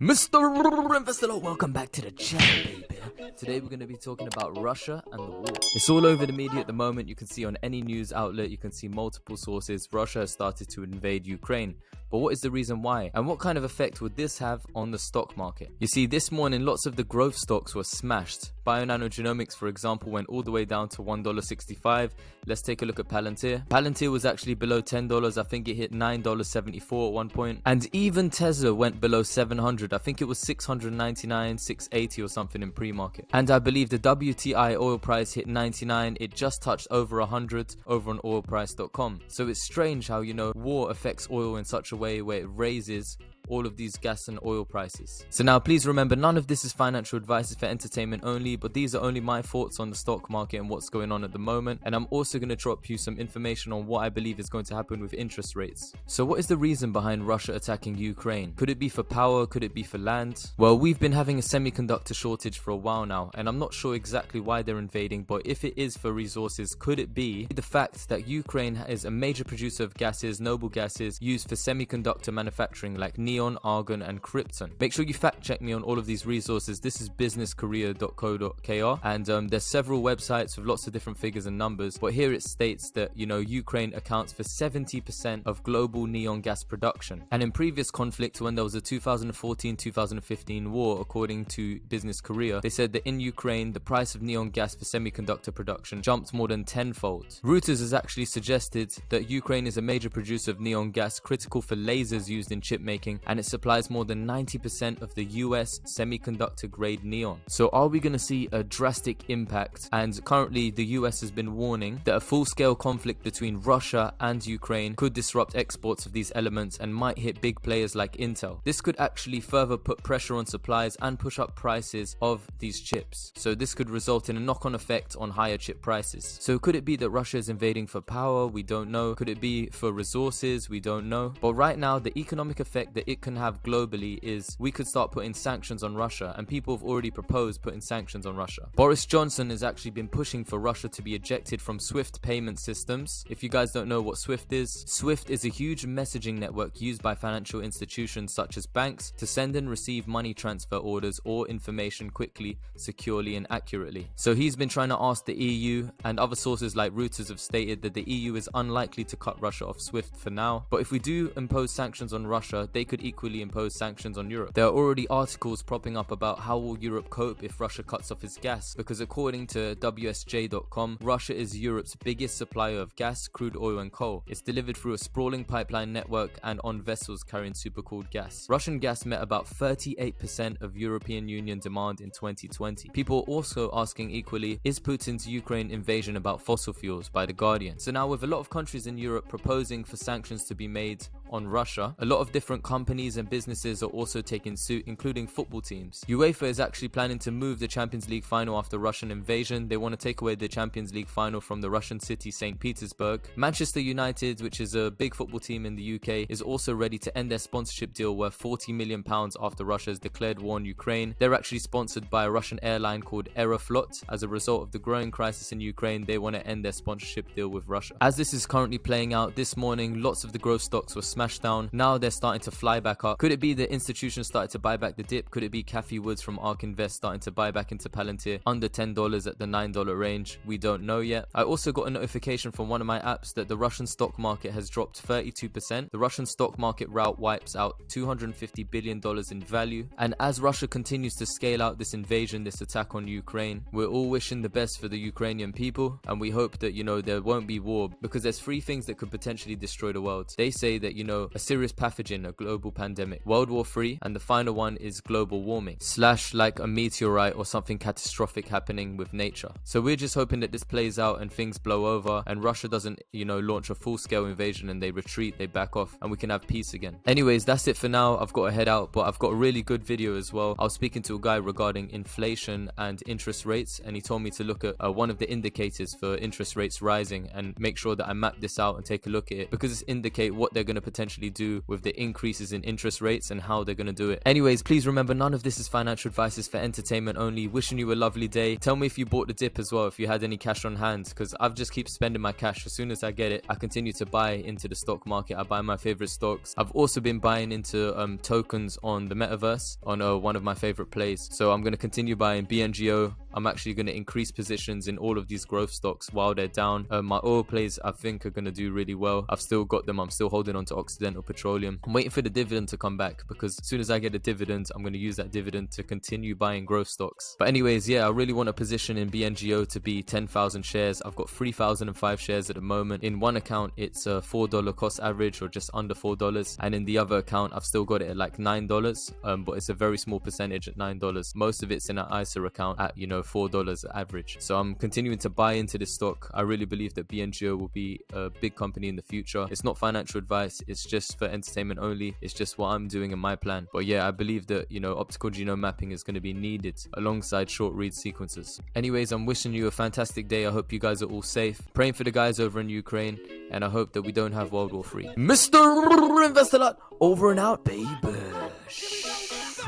Mr. Invest ALOT, welcome back to the channel, baby. Today we're going to be talking about Russia and the war. It's all over the media at the moment. You can see on any news outlet, you can see multiple sources. Russia has started to invade Ukraine. But what is the reason why? And what kind of effect would this have on the stock market? You see, this morning, lots of the growth stocks were smashed. Bionanogenomics, for example, went all the way down to $1.65. Let's take a look at Palantir. Palantir was actually below $10. I think it hit $9.74 at one point. And even Tesla went below 700. I think it was 699, 680 or something in pre-market. And I believe the WTI oil price hit 99. It just touched over 100 over on oilprice.com. So it's strange how, war affects oil in such a way where it raises all of these gas and oil prices. So now please remember, none of this is financial advice, it's for entertainment only, but these are only my thoughts on the stock market and what's going on at the moment. And I'm also going to drop you some information on what I believe is going to happen with interest rates. So what is the reason behind Russia attacking Ukraine? Could it be for power? Could it be for land? Well, we've been having a semiconductor shortage for a while now, and I'm not sure exactly why they're invading, but if it is for resources, could it be the fact that Ukraine is a major producer of gases, noble gases, used for semiconductor manufacturing like neon, argon and krypton? Make sure you fact check me on all of these resources. This is businesskorea.co.kr, and there's several websites with lots of different figures and numbers, but here it states that Ukraine accounts for 70% of global neon gas production. And in previous conflicts, when there was a 2014-2015 war, according to Business Korea, they said that in Ukraine the price of neon gas for semiconductor production jumped more than tenfold. Reuters has actually suggested that Ukraine is a major producer of neon gas critical for lasers used in chip making, and it supplies more than 90% of the US semiconductor grade neon. So are we going to see a drastic impact? And currently the US has been warning that a full-scale conflict between Russia and Ukraine could disrupt exports of these elements and might hit big players like Intel. This could actually further put pressure on supplies and push up prices of these chips. So this could result in a knock-on effect on higher chip prices. So could it be that Russia is invading for power? We don't know. Could it be for resources? We don't know. But right now, the economic effect that it can have globally is we could start putting sanctions on Russia, and people have already proposed putting sanctions on Russia. Boris Johnson has actually been pushing for Russia to be ejected from SWIFT payment systems. If you guys don't know what SWIFT is a huge messaging network used by financial institutions such as banks to send and receive money transfer orders or information quickly, securely and accurately. So he's been trying to ask the EU, and other sources like Reuters have stated that the EU is unlikely to cut Russia off SWIFT for now. But if we do impose sanctions on Russia, they could equally impose sanctions on Europe. There are already articles propping up about how will Europe cope if Russia cuts off its gas, because according to WSJ.com, Russia is Europe's biggest supplier of gas, crude oil and coal. It's delivered through a sprawling pipeline network and on vessels carrying supercooled gas. Russian gas met about 38% of European Union demand in 2020. People are also asking equally, is Putin's Ukraine invasion about fossil fuels? By The Guardian. So now with a lot of countries in Europe proposing for sanctions to be made on Russia, a lot of different companies and businesses are also taking suit, including football teams. UEFA is actually planning to move the Champions League final after Russian invasion. They want to take away the Champions League final from the Russian city St. Petersburg. Manchester United, which is a big football team in the UK, is also ready to end their sponsorship deal worth £40 million after Russia has declared war on Ukraine. They're actually sponsored by a Russian airline called Aeroflot. As a result of the growing crisis in Ukraine, they want to end their sponsorship deal with Russia. As this is currently playing out, this morning lots of the growth stocks were smashed down. Now they're starting to fly back up. Could it be the institutions started to buy back the dip? Could it be Cathie Woods from ARK Invest starting to buy back into Palantir under $10 at the $9 range? We don't know yet. I also got a notification from one of my apps that the Russian stock market has dropped 32%. The Russian stock market rout wipes out $250 billion in value. And as Russia continues to scale out this invasion, this attack on Ukraine, we're all wishing the best for the Ukrainian people, and we hope that there won't be war, because there's three things that could potentially destroy the world. They say that a serious pathogen, a global pandemic, World War III, and the final one is global warming / like a meteorite or something catastrophic happening with nature. So we're just hoping that this plays out and things blow over and Russia doesn't launch a full-scale invasion and they retreat, they back off, and we can have peace again. Anyways, that's it for now. I've got to head out, but I've got a really good video as well. I was speaking to a guy regarding inflation and interest rates, and he told me to look at one of the indicators for interest rates rising and make sure that I map this out and take a look at it, because it's indicate what they're going to potentially potentially do with the increases in interest rates and how they're going to do it. Anyways, please remember, none of this is financial advice, is for entertainment only. Wishing you a lovely day. Tell me if you bought the dip as well, if you had any cash on hand, because I've just keep spending my cash. As soon as I get it, I continue to buy into the stock market. I buy my favorite stocks. I've also been buying into tokens on the metaverse on one of my favorite plays. So I'm going to continue buying BNGO. I'm actually going to increase positions in all of these growth stocks while they're down. My oil plays I think are going to do really well. I've still got them. I'm still holding on to Occidental Petroleum. I'm waiting for the dividend to come back, because as soon as I get a dividend, I'm going to use that dividend to continue buying growth stocks. But anyways, yeah, I really want a position in BNGO to be 10,000 shares. I've got 3,005 shares at the moment. In one account, it's a $4 cost average, or just under $4. And in the other account, I've still got it at like $9. But it's a very small percentage at $9. Most of it's in an ISA account at, $4 average. So I'm continuing to buy into this stock. I really believe that BNGO will be a big company in the future. It's not financial advice. It's just for entertainment only. It's just what I'm doing in my plan. But yeah, I believe that, optical genome mapping is going to be needed alongside short read sequences. Anyways, I'm wishing you a fantastic day. I hope you guys are all safe. Praying for the guys over in Ukraine. And I hope that we don't have World War III. Mr. Invest Alot, over and out, baby.